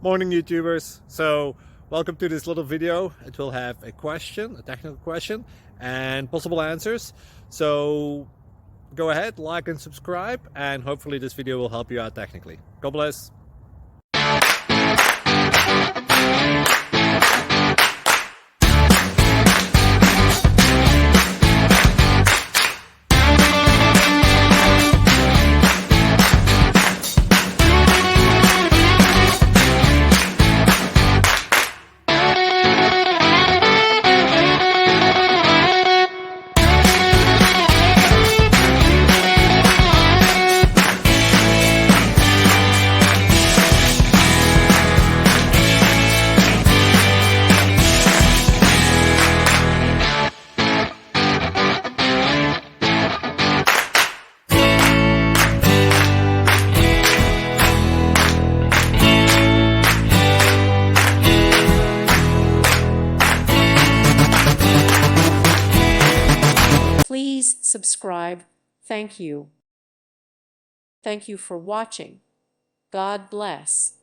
Morning YouTubers. So welcome to this little video. It will have a question, a technical question, and possible answers. So go ahead, like and subscribe, and hopefully this video will help you out technically. God bless. Please subscribe. Thank you. Thank you for watching. God bless.